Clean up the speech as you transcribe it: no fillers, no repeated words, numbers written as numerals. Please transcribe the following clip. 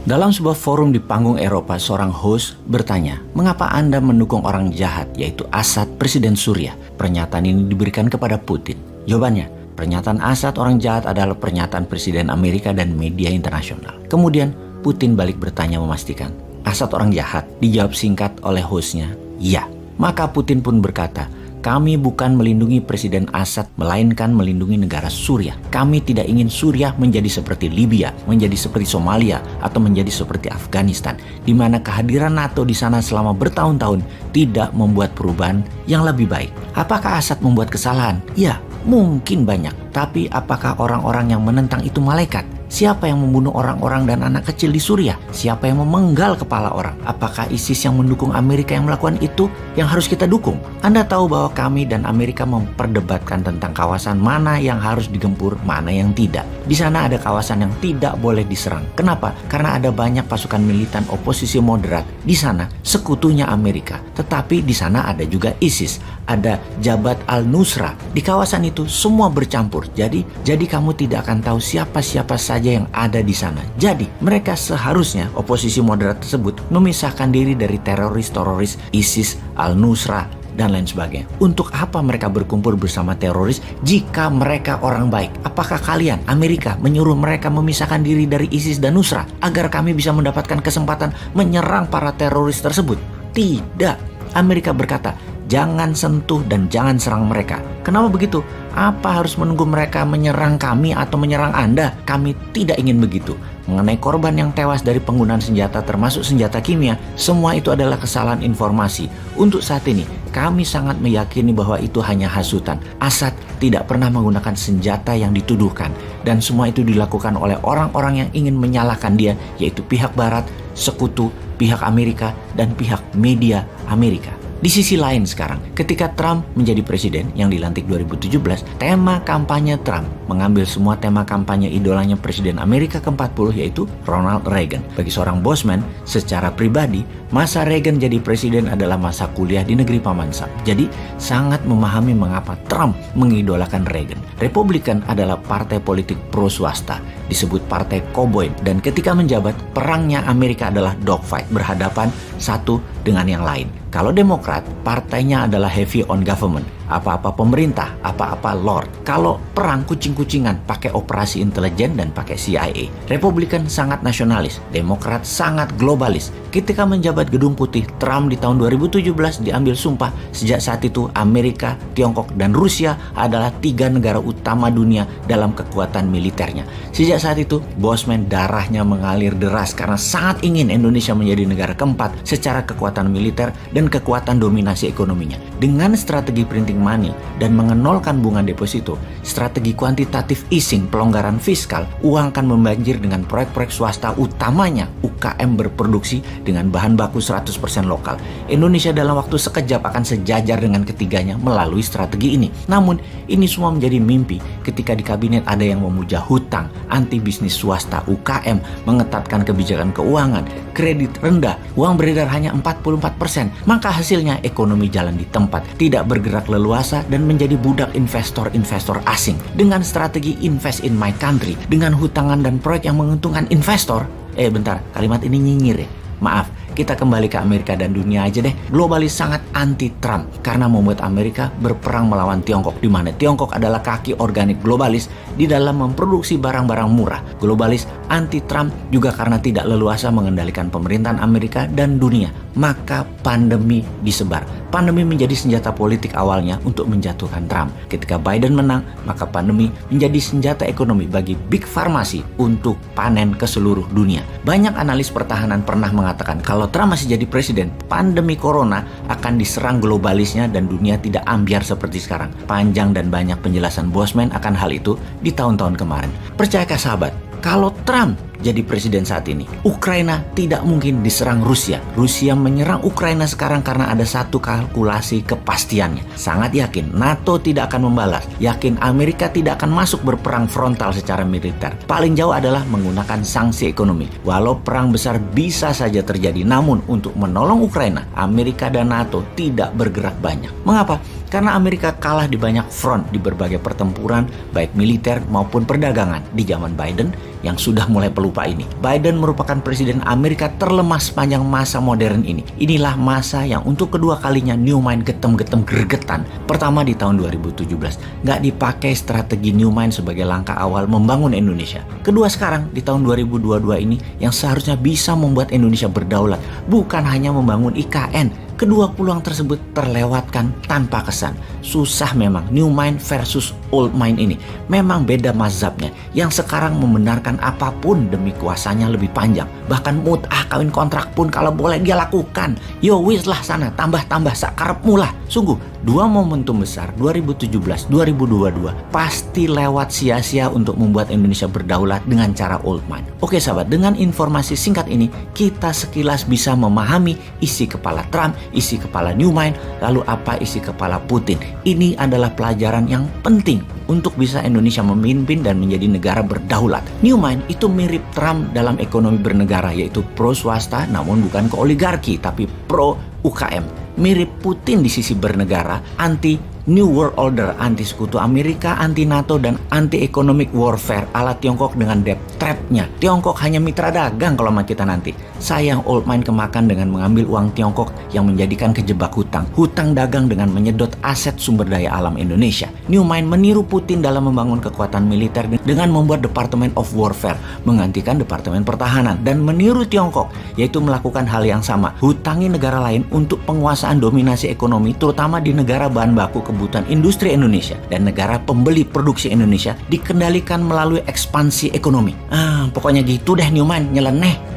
Dalam sebuah forum di panggung Eropa, seorang host bertanya, mengapa Anda mendukung orang jahat, yaitu Assad, Presiden Suriah? Pernyataan ini diberikan kepada Putin. Jawabannya, pernyataan Assad orang jahat adalah pernyataan Presiden Amerika dan media internasional. Kemudian Putin balik bertanya memastikan, Assad orang jahat? Dijawab singkat oleh hostnya, ya. Maka Putin pun berkata, kami bukan melindungi Presiden Assad, melainkan melindungi negara Suriah. Kami tidak ingin Suriah menjadi seperti Libya, menjadi seperti Somalia, atau menjadi seperti Afghanistan, di mana kehadiran NATO di sana selama bertahun-tahun tidak membuat perubahan yang lebih baik. Apakah Assad membuat kesalahan? Ya, mungkin banyak. Tapi apakah orang-orang yang menentang itu malaikat? Siapa yang membunuh orang-orang dan anak kecil di Suriah? Siapa yang memenggal kepala orang? Apakah ISIS yang mendukung Amerika yang melakukan itu yang harus kita dukung? Anda tahu bahwa kami dan Amerika memperdebatkan tentang kawasan mana yang harus digempur, mana yang tidak. Di sana ada kawasan yang tidak boleh diserang. Kenapa? Karena ada banyak pasukan militan oposisi moderat. Di sana sekutunya Amerika. Tetapi di sana ada juga ISIS. Ada Jabhat al-Nusra. Di kawasan itu semua bercampur. Jadi kamu tidak akan tahu siapa-siapa saja yang ada di sana. Jadi mereka seharusnya oposisi moderat tersebut memisahkan diri dari teroris-teroris ISIS, al-Nusra, dan lain sebagainya. Untuk apa mereka berkumpul bersama teroris jika mereka orang baik? Apakah kalian, Amerika, menyuruh mereka memisahkan diri dari ISIS dan Nusra agar kami bisa mendapatkan kesempatan menyerang para teroris tersebut? Tidak. Amerika berkata, jangan sentuh dan jangan serang mereka. Kenapa begitu? Apa harus menunggu mereka menyerang kami atau menyerang Anda? Kami tidak ingin begitu. Mengenai korban yang tewas dari penggunaan senjata termasuk senjata kimia, semua itu adalah kesalahan informasi. Untuk saat ini, kami sangat meyakini bahwa itu hanya hasutan. Assad tidak pernah menggunakan senjata yang dituduhkan. Dan semua itu dilakukan oleh orang-orang yang ingin menyalahkan dia, yaitu pihak Barat, sekutu, pihak Amerika, dan pihak media Amerika. Di sisi lain sekarang, ketika Trump menjadi presiden yang dilantik 2017, tema kampanye Trump mengambil semua tema kampanye idolanya Presiden Amerika ke-40 yaitu Ronald Reagan. Bagi seorang Bosman, secara pribadi, masa Reagan jadi presiden adalah masa kuliah di negeri Paman Sam. Jadi, sangat memahami mengapa Trump mengidolakan Reagan. Republikan adalah partai politik pro swasta, disebut partai koboi, dan ketika menjabat, perangnya Amerika adalah dogfight, berhadapan satu dengan yang lain. Kalau Demokrat, partainya adalah heavy on government. Apa-apa pemerintah, apa-apa lord. Kalau perang kucing-kucingan, pakai operasi intelijen dan pakai CIA. Republikan sangat nasionalis, Demokrat sangat globalis. Ketika menjabat Gedung Putih, Trump di tahun 2017 diambil sumpah. Sejak saat itu, Amerika, Tiongkok, dan Rusia adalah 3 negara utama dunia dalam kekuatan militernya. Sejak saat itu, Bosman darahnya mengalir deras karena sangat ingin Indonesia menjadi negara keempat secara kekuatan militer dan kekuatan dominasi ekonominya. Dengan strategi printing money dan mengenolkan bunga deposito, strategi kuantitatif easing, pelonggaran fiskal, uang akan membanjir dengan proyek-proyek swasta, utamanya UKM berproduksi dengan bahan baku 100% lokal. Indonesia dalam waktu sekejap akan sejajar dengan ketiganya melalui strategi ini. Namun, ini semua menjadi mimpi ketika di kabinet ada yang memuja hutang, anti bisnis swasta, UKM, mengetatkan kebijakan keuangan, kredit rendah, uang beredar hanya 44%. Maka hasilnya ekonomi jalan di tempat, tidak bergerak leluasa dan menjadi budak investor-investor asing. Dengan strategi invest in my country, dengan hutangan dan proyek yang menguntungkan investor. Bentar, kalimat ini nyinyir ya. Maaf, kita kembali ke Amerika dan dunia aja deh. Globalis sangat anti-Trump karena membuat Amerika berperang melawan Tiongkok, di mana Tiongkok adalah kaki organik globalis di dalam memproduksi barang-barang murah. Globalis anti-Trump juga karena tidak leluasa mengendalikan pemerintahan Amerika dan dunia. Maka pandemi disebar. Pandemi menjadi senjata politik awalnya untuk menjatuhkan Trump. Ketika Biden menang, maka pandemi menjadi senjata ekonomi bagi big farmasi untuk panen ke seluruh dunia. Banyak analis pertahanan pernah mengatakan kalau Trump masih jadi presiden, pandemi corona akan diserang globalisnya dan dunia tidak ambyar seperti sekarang. Panjang dan banyak penjelasan Bosman akan hal itu di tahun-tahun kemarin. Percayakah sahabat? Kalau Trump jadi presiden saat ini, Ukraina tidak mungkin diserang Rusia. Rusia menyerang Ukraina sekarang karena ada satu kalkulasi kepastiannya. Sangat yakin NATO tidak akan membalas. Yakin Amerika tidak akan masuk berperang frontal secara militer. Paling jauh adalah menggunakan sanksi ekonomi. Walau perang besar bisa saja terjadi, namun untuk menolong Ukraina, Amerika dan NATO tidak bergerak banyak. Mengapa? Karena Amerika kalah di banyak front di berbagai pertempuran, baik militer maupun perdagangan. Di zaman Biden, yang sudah mulai pelupa ini. Biden merupakan presiden Amerika terlemah sepanjang masa modern ini. Inilah masa yang untuk kedua kalinya New Mind getem-getem gregetan. Pertama di tahun 2017, nggak dipakai strategi New Mind sebagai langkah awal membangun Indonesia. Kedua sekarang di tahun 2022 ini yang seharusnya bisa membuat Indonesia berdaulat, bukan hanya membangun IKN. Kedua peluang tersebut terlewatkan tanpa kesan. Susah memang New Mind versus Old Mind ini. Memang beda mazhabnya. Yang sekarang membenarkan apapun demi kuasanya lebih panjang. Bahkan mut'ah kawin kontrak pun kalau boleh dia lakukan. Yo wis lah sana, tambah-tambah sakarepmu lah. Sungguh, dua momentum besar 2017-2022 pasti lewat sia-sia untuk membuat Indonesia berdaulat dengan cara Old Mind. Oke sahabat, dengan informasi singkat ini kita sekilas bisa memahami isi kepala Trump, isi kepala New Mind, lalu apa isi kepala Putin. Ini adalah pelajaran yang penting untuk bisa Indonesia memimpin dan menjadi negara berdaulat. New Mind itu mirip Trump dalam ekonomi bernegara, yaitu pro swasta namun bukan ke oligarki tapi pro UKM. Mirip Putin di sisi bernegara, anti New World Order, anti sekutu Amerika, anti NATO, dan anti economic warfare ala Tiongkok dengan debt trap-nya. Tiongkok hanya mitra dagang kalau sama kita nanti. Sayang Old Mind kemakan dengan mengambil uang Tiongkok yang menjadikan kejebak hutang. Hutang dagang dengan menyedot aset sumber daya alam Indonesia. New Mind meniru Putin dalam membangun kekuatan militer dengan membuat Department of Warfare menggantikan Departemen Pertahanan, dan meniru Tiongkok yaitu melakukan hal yang sama, hutangi negara lain untuk penguasaan dominasi ekonomi terutama di negara bahan baku kebutuhan industri Indonesia dan negara pembeli produksi Indonesia dikendalikan melalui ekspansi ekonomi. Pokoknya gitu deh New Mind, nyeleneh.